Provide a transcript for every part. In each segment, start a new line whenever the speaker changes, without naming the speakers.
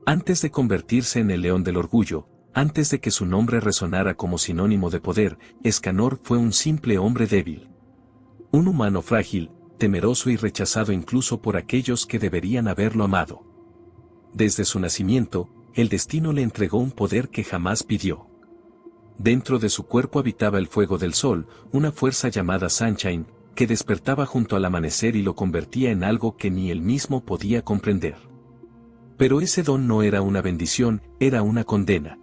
Antes de convertirse en el león del orgullo, antes de que su nombre resonara como sinónimo de poder, Escanor fue un simple hombre débil. Un humano frágil, temeroso y rechazado incluso por aquellos que deberían haberlo amado. Desde su nacimiento, el destino le entregó un poder que jamás pidió. Dentro de su cuerpo habitaba el fuego del sol, una fuerza llamada Sunshine, que despertaba junto al amanecer y lo convertía en algo que ni él mismo podía comprender. Pero ese don no era una bendición, era una condena.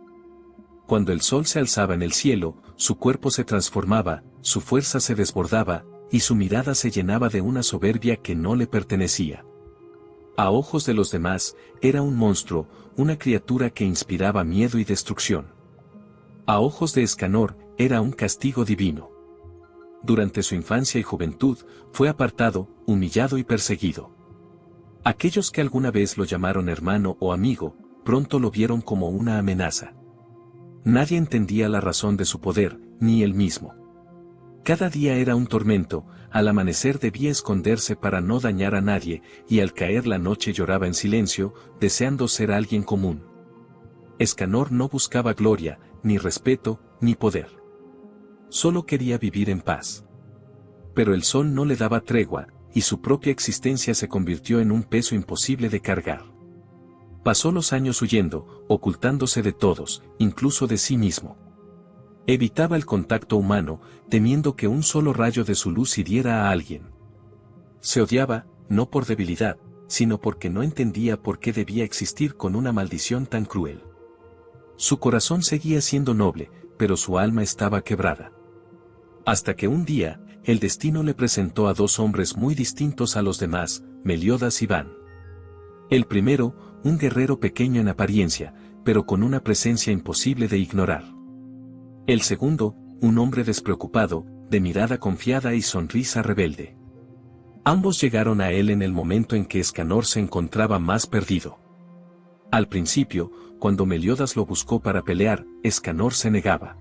Cuando el sol se alzaba en el cielo, su cuerpo se transformaba, su fuerza se desbordaba, y su mirada se llenaba de una soberbia que no le pertenecía. A ojos de los demás, era un monstruo, una criatura que inspiraba miedo y destrucción. A ojos de Escanor, era un castigo divino. Durante su infancia y juventud, fue apartado, humillado y perseguido. Aquellos que alguna vez lo llamaron hermano o amigo, pronto lo vieron como una amenaza. Nadie entendía la razón de su poder, ni él mismo. Cada día era un tormento, al amanecer debía esconderse para no dañar a nadie, y al caer la noche lloraba en silencio, deseando ser alguien común. Escanor no buscaba gloria, ni respeto, ni poder. Solo quería vivir en paz. Pero el sol no le daba tregua, y su propia existencia se convirtió en un peso imposible de cargar. Pasó los años huyendo, ocultándose de todos, incluso de sí mismo. Evitaba el contacto humano, temiendo que un solo rayo de su luz hiriera a alguien. Se odiaba, no por debilidad, sino porque no entendía por qué debía existir con una maldición tan cruel. Su corazón seguía siendo noble, pero su alma estaba quebrada. Hasta que un día, el destino le presentó a dos hombres muy distintos a los demás, Meliodas y Van. El primero, un guerrero pequeño en apariencia, pero con una presencia imposible de ignorar. El segundo, un hombre despreocupado, de mirada confiada y sonrisa rebelde. Ambos llegaron a él en el momento en que Escanor se encontraba más perdido. Al principio, cuando Meliodas lo buscó para pelear, Escanor se negaba.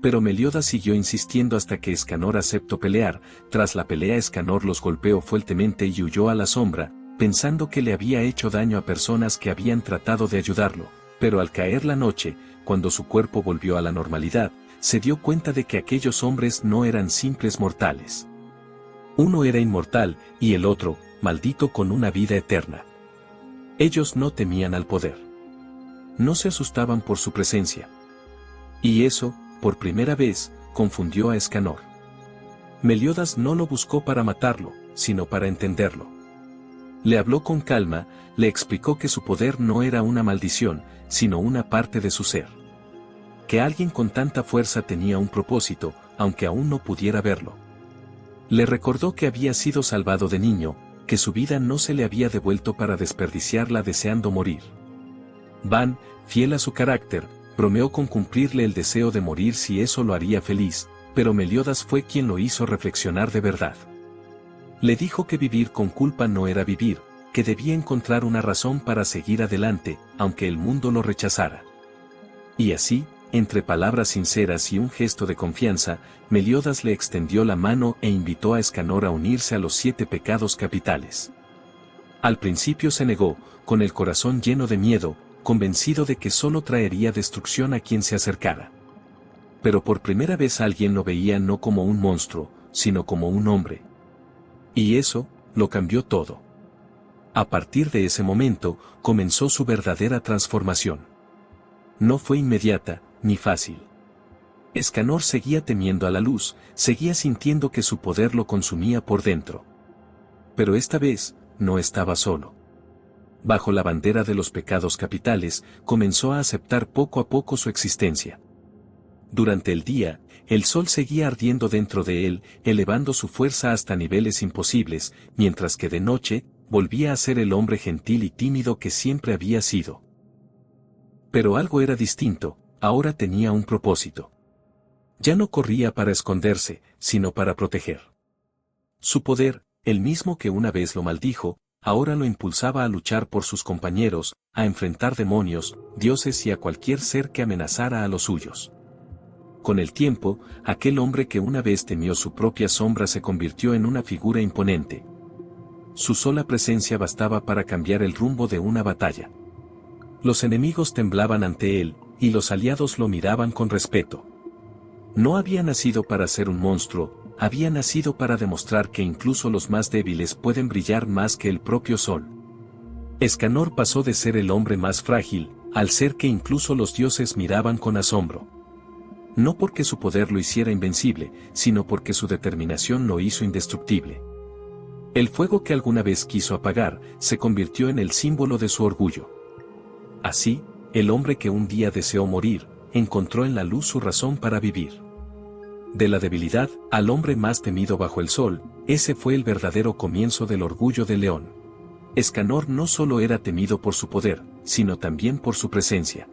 Pero Meliodas siguió insistiendo hasta que Escanor aceptó pelear. Tras la pelea Escanor los golpeó fuertemente y huyó a la sombra, pensando que le había hecho daño a personas que habían tratado de ayudarlo, pero al caer la noche, cuando su cuerpo volvió a la normalidad, se dio cuenta de que aquellos hombres no eran simples mortales. Uno era inmortal, y el otro, maldito con una vida eterna. Ellos no temían al poder. No se asustaban por su presencia. Y eso, por primera vez, confundió a Escanor. Meliodas no lo buscó para matarlo, sino para entenderlo. Le habló con calma, le explicó que su poder no era una maldición, sino una parte de su ser. Que alguien con tanta fuerza tenía un propósito, aunque aún no pudiera verlo. Le recordó que había sido salvado de niño, que su vida no se le había devuelto para desperdiciarla deseando morir. Van, fiel a su carácter, bromeó con cumplirle el deseo de morir si eso lo haría feliz, pero Meliodas fue quien lo hizo reflexionar de verdad. Le dijo que vivir con culpa no era vivir, que debía encontrar una razón para seguir adelante, aunque el mundo lo rechazara. Y así, entre palabras sinceras y un gesto de confianza, Meliodas le extendió la mano e invitó a Escanor a unirse a los 7 pecados capitales. Al principio se negó, con el corazón lleno de miedo, convencido de que solo traería destrucción a quien se acercara. Pero por primera vez alguien lo veía no como un monstruo, sino como un hombre. Y eso, lo cambió todo. A partir de ese momento, comenzó su verdadera transformación. No fue inmediata, ni fácil. Escanor seguía temiendo a la luz, seguía sintiendo que su poder lo consumía por dentro. Pero esta vez, no estaba solo. Bajo la bandera de los pecados capitales, comenzó a aceptar poco a poco su existencia. Durante el día, el sol seguía ardiendo dentro de él, elevando su fuerza hasta niveles imposibles, mientras que de noche, volvía a ser el hombre gentil y tímido que siempre había sido. Pero algo era distinto, ahora tenía un propósito. Ya no corría para esconderse, sino para proteger. Su poder, el mismo que una vez lo maldijo, ahora lo impulsaba a luchar por sus compañeros, a enfrentar demonios, dioses y a cualquier ser que amenazara a los suyos. Con el tiempo, aquel hombre que una vez temió su propia sombra se convirtió en una figura imponente. Su sola presencia bastaba para cambiar el rumbo de una batalla. Los enemigos temblaban ante él, y los aliados lo miraban con respeto. No había nacido para ser un monstruo, había nacido para demostrar que incluso los más débiles pueden brillar más que el propio sol. Escanor pasó de ser el hombre más frágil, al ser que incluso los dioses miraban con asombro. No porque su poder lo hiciera invencible, sino porque su determinación lo hizo indestructible. El fuego que alguna vez quiso apagar, se convirtió en el símbolo de su orgullo. Así, el hombre que un día deseó morir, encontró en la luz su razón para vivir. De la debilidad, al hombre más temido bajo el sol, ese fue el verdadero comienzo del orgullo del león. Escanor no solo era temido por su poder, sino también por su presencia.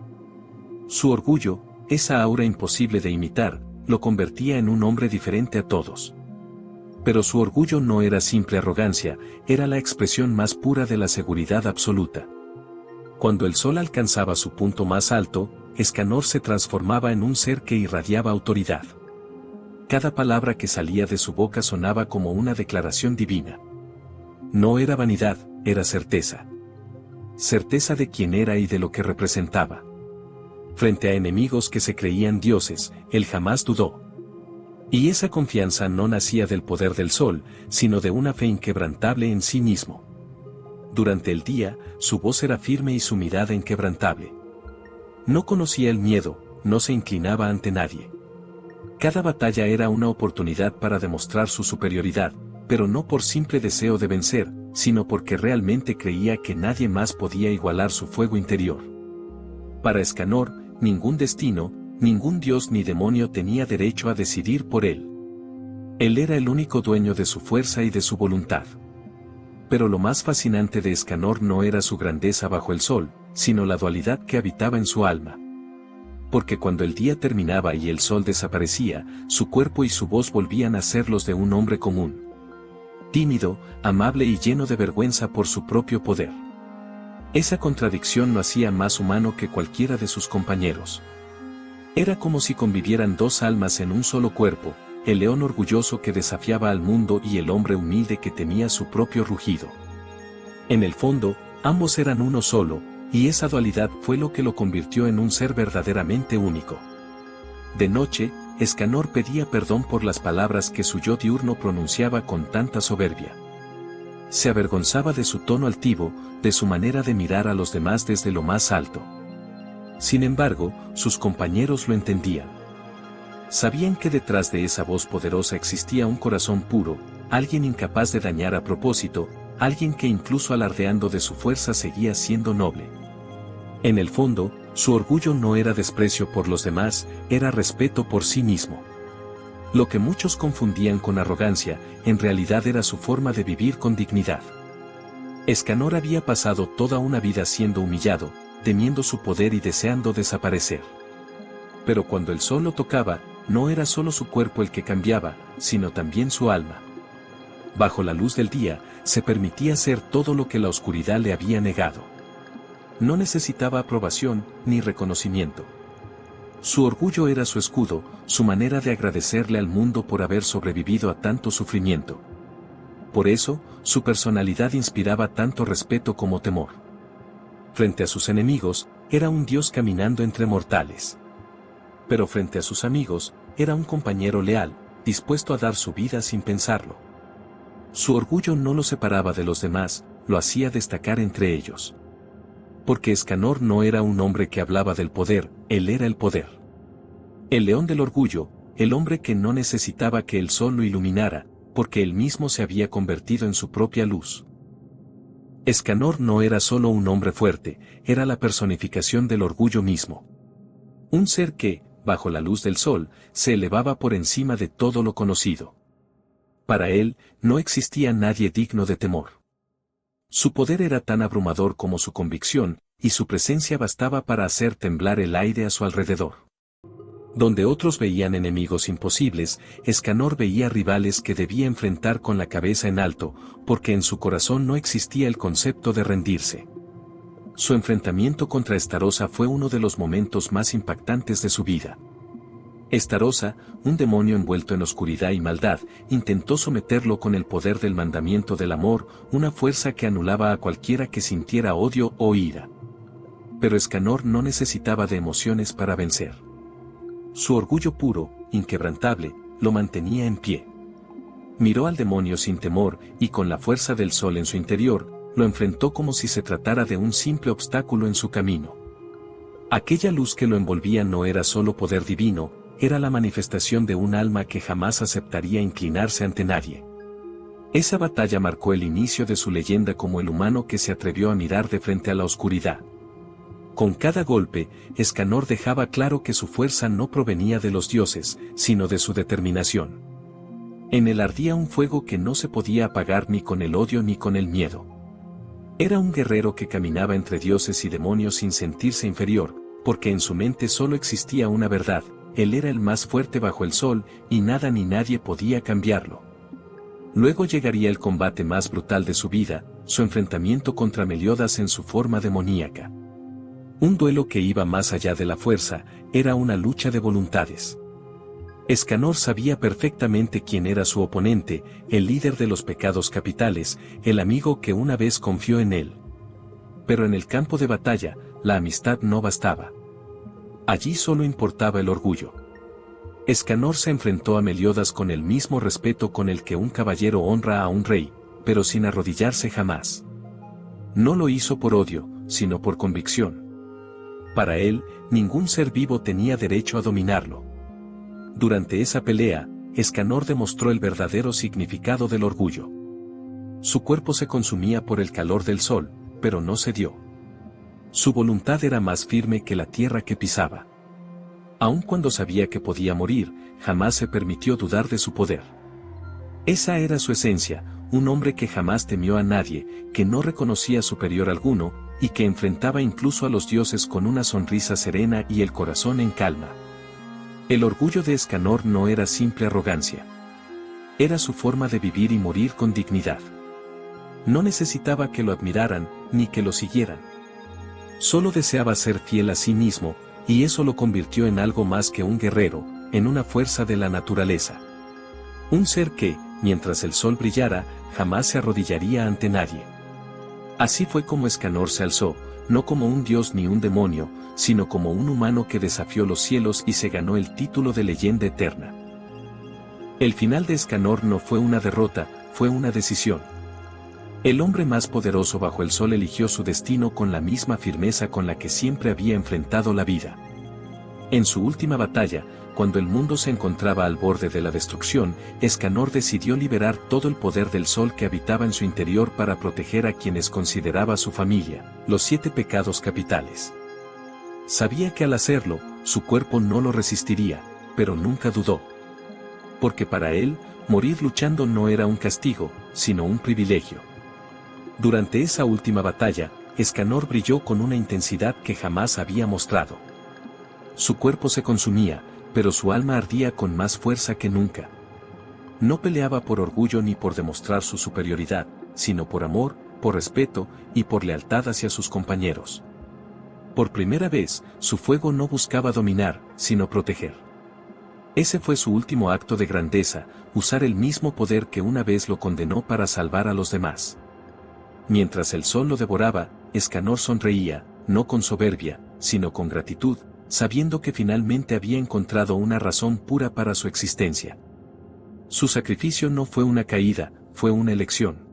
Su orgullo, esa aura imposible de imitar, lo convertía en un hombre diferente a todos. Pero su orgullo no era simple arrogancia, era la expresión más pura de la seguridad absoluta. Cuando el sol alcanzaba su punto más alto, Escanor se transformaba en un ser que irradiaba autoridad. Cada palabra que salía de su boca sonaba como una declaración divina. No era vanidad, era certeza. Certeza de quién era y de lo que representaba. Frente a enemigos que se creían dioses, él jamás dudó. Y esa confianza no nacía del poder del sol, sino de una fe inquebrantable en sí mismo. Durante el día, su voz era firme y su mirada inquebrantable. No conocía el miedo, no se inclinaba ante nadie. Cada batalla era una oportunidad para demostrar su superioridad, pero no por simple deseo de vencer, sino porque realmente creía que nadie más podía igualar su fuego interior. Para Escanor, ningún destino, ningún dios ni demonio tenía derecho a decidir por él. Él era el único dueño de su fuerza y de su voluntad. Pero lo más fascinante de Escanor no era su grandeza bajo el sol, sino la dualidad que habitaba en su alma. Porque cuando el día terminaba y el sol desaparecía, su cuerpo y su voz volvían a ser los de un hombre común. Tímido, amable y lleno de vergüenza por su propio poder. Esa contradicción lo hacía más humano que cualquiera de sus compañeros. Era como si convivieran dos almas en un solo cuerpo, el león orgulloso que desafiaba al mundo y el hombre humilde que temía su propio rugido. En el fondo, ambos eran uno solo, y esa dualidad fue lo que lo convirtió en un ser verdaderamente único. De noche, Escanor pedía perdón por las palabras que su yo diurno pronunciaba con tanta soberbia. Se avergonzaba de su tono altivo, de su manera de mirar a los demás desde lo más alto. Sin embargo, sus compañeros lo entendían. Sabían que detrás de esa voz poderosa existía un corazón puro, alguien incapaz de dañar a propósito, alguien que incluso alardeando de su fuerza seguía siendo noble. En el fondo, su orgullo no era desprecio por los demás, era respeto por sí mismo. Lo que muchos confundían con arrogancia, en realidad era su forma de vivir con dignidad. Escanor había pasado toda una vida siendo humillado, temiendo su poder y deseando desaparecer. Pero cuando el sol lo tocaba, no era solo su cuerpo el que cambiaba, sino también su alma. Bajo la luz del día, se permitía ser todo lo que la oscuridad le había negado. No necesitaba aprobación, ni reconocimiento. Su orgullo era su escudo, su manera de agradecerle al mundo por haber sobrevivido a tanto sufrimiento. Por eso, su personalidad inspiraba tanto respeto como temor. Frente a sus enemigos, era un dios caminando entre mortales. Pero frente a sus amigos, era un compañero leal, dispuesto a dar su vida sin pensarlo. Su orgullo no lo separaba de los demás, lo hacía destacar entre ellos. Porque Escanor no era un hombre que hablaba del poder, él era el poder. El león del orgullo, el hombre que no necesitaba que el sol lo iluminara, porque él mismo se había convertido en su propia luz. Escanor no era solo un hombre fuerte, era la personificación del orgullo mismo. Un ser que, bajo la luz del sol, se elevaba por encima de todo lo conocido. Para él, no existía nadie digno de temor. Su poder era tan abrumador como su convicción, y su presencia bastaba para hacer temblar el aire a su alrededor. Donde otros veían enemigos imposibles, Escanor veía rivales que debía enfrentar con la cabeza en alto, porque en su corazón no existía el concepto de rendirse. Su enfrentamiento contra Estarosa fue uno de los momentos más impactantes de su vida. Estarosa, un demonio envuelto en oscuridad y maldad, intentó someterlo con el poder del mandamiento del amor, una fuerza que anulaba a cualquiera que sintiera odio o ira. Pero Escanor no necesitaba de emociones para vencer. Su orgullo puro, inquebrantable, lo mantenía en pie. Miró al demonio sin temor y con la fuerza del sol en su interior, lo enfrentó como si se tratara de un simple obstáculo en su camino. Aquella luz que lo envolvía no era solo poder divino, era la manifestación de un alma que jamás aceptaría inclinarse ante nadie. Esa batalla marcó el inicio de su leyenda como el humano que se atrevió a mirar de frente a la oscuridad. Con cada golpe, Escanor dejaba claro que su fuerza no provenía de los dioses, sino de su determinación. En él ardía un fuego que no se podía apagar ni con el odio ni con el miedo. Era un guerrero que caminaba entre dioses y demonios sin sentirse inferior, porque en su mente solo existía una verdad: él era el más fuerte bajo el sol, y nada ni nadie podía cambiarlo. Luego llegaría el combate más brutal de su vida, su enfrentamiento contra Meliodas en su forma demoníaca. Un duelo que iba más allá de la fuerza, era una lucha de voluntades. Escanor sabía perfectamente quién era su oponente, el líder de los pecados capitales, el amigo que una vez confió en él. Pero en el campo de batalla, la amistad no bastaba. Allí solo importaba el orgullo. Escanor se enfrentó a Meliodas con el mismo respeto con el que un caballero honra a un rey, pero sin arrodillarse jamás. No lo hizo por odio, sino por convicción. Para él, ningún ser vivo tenía derecho a dominarlo. Durante esa pelea, Escanor demostró el verdadero significado del orgullo. Su cuerpo se consumía por el calor del sol, pero no cedió. Su voluntad era más firme que la tierra que pisaba. Aun cuando sabía que podía morir, jamás se permitió dudar de su poder. Esa era su esencia, un hombre que jamás temió a nadie, que no reconocía superior alguno, y que enfrentaba incluso a los dioses con una sonrisa serena y el corazón en calma. El orgullo de Escanor no era simple arrogancia. Era su forma de vivir y morir con dignidad. No necesitaba que lo admiraran, ni que lo siguieran. Solo deseaba ser fiel a sí mismo, y eso lo convirtió en algo más que un guerrero, en una fuerza de la naturaleza. Un ser que, mientras el sol brillara, jamás se arrodillaría ante nadie. Así fue como Escanor se alzó, no como un dios ni un demonio, sino como un humano que desafió los cielos y se ganó el título de leyenda eterna. El final de Escanor no fue una derrota, fue una decisión. El hombre más poderoso bajo el sol eligió su destino con la misma firmeza con la que siempre había enfrentado la vida. En su última batalla, cuando el mundo se encontraba al borde de la destrucción, Escanor decidió liberar todo el poder del sol que habitaba en su interior para proteger a quienes consideraba su familia, los 7 pecados capitales. Sabía que al hacerlo, su cuerpo no lo resistiría, pero nunca dudó. Porque para él, morir luchando no era un castigo, sino un privilegio. Durante esa última batalla, Escanor brilló con una intensidad que jamás había mostrado. Su cuerpo se consumía, pero su alma ardía con más fuerza que nunca. No peleaba por orgullo ni por demostrar su superioridad, sino por amor, por respeto y por lealtad hacia sus compañeros. Por primera vez, su fuego no buscaba dominar, sino proteger. Ese fue su último acto de grandeza, usar el mismo poder que una vez lo condenó para salvar a los demás. Mientras el sol lo devoraba, Escanor sonreía, no con soberbia, sino con gratitud, sabiendo que finalmente había encontrado una razón pura para su existencia. Su sacrificio no fue una caída, fue una elección.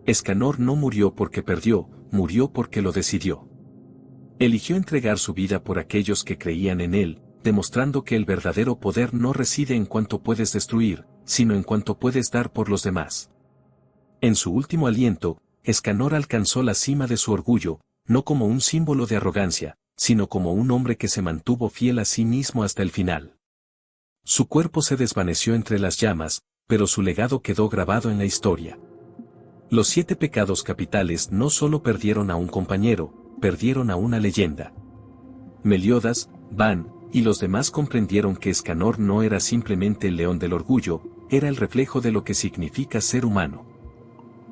Escanor no murió porque perdió, murió porque lo decidió. Eligió entregar su vida por aquellos que creían en él, demostrando que el verdadero poder no reside en cuanto puedes destruir, sino en cuanto puedes dar por los demás. En su último aliento, Escanor alcanzó la cima de su orgullo, no como un símbolo de arrogancia, sino como un hombre que se mantuvo fiel a sí mismo hasta el final. Su cuerpo se desvaneció entre las llamas, pero su legado quedó grabado en la historia. Los 7 pecados capitales no solo perdieron a un compañero, perdieron a una leyenda. Meliodas, Ban, y los demás comprendieron que Escanor no era simplemente el león del orgullo, era el reflejo de lo que significa ser humano.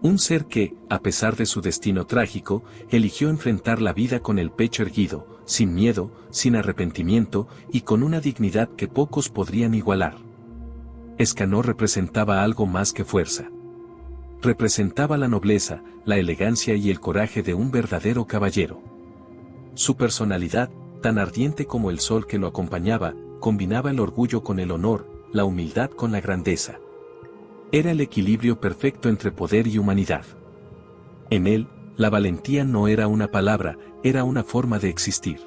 Un ser que, a pesar de su destino trágico, eligió enfrentar la vida con el pecho erguido, sin miedo, sin arrepentimiento, y con una dignidad que pocos podrían igualar. Escanor representaba algo más que fuerza. Representaba la nobleza, la elegancia y el coraje de un verdadero caballero. Su personalidad, tan ardiente como el sol que lo acompañaba, combinaba el orgullo con el honor, la humildad con la grandeza. Era el equilibrio perfecto entre poder y humanidad. En él, la valentía no era una palabra, era una forma de existir.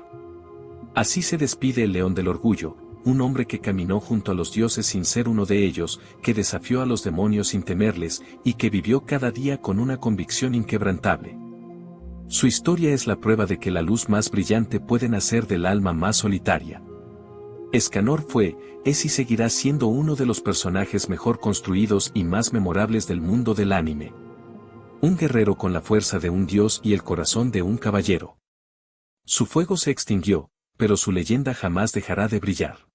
Así se despide el león del orgullo, un hombre que caminó junto a los dioses sin ser uno de ellos, que desafió a los demonios sin temerles, y que vivió cada día con una convicción inquebrantable. Su historia es la prueba de que la luz más brillante puede nacer del alma más solitaria. Escanor fue, es y seguirá siendo uno de los personajes mejor construidos y más memorables del mundo del anime. Un guerrero con la fuerza de un dios y el corazón de un caballero. Su fuego se extinguió, pero su leyenda jamás dejará de brillar.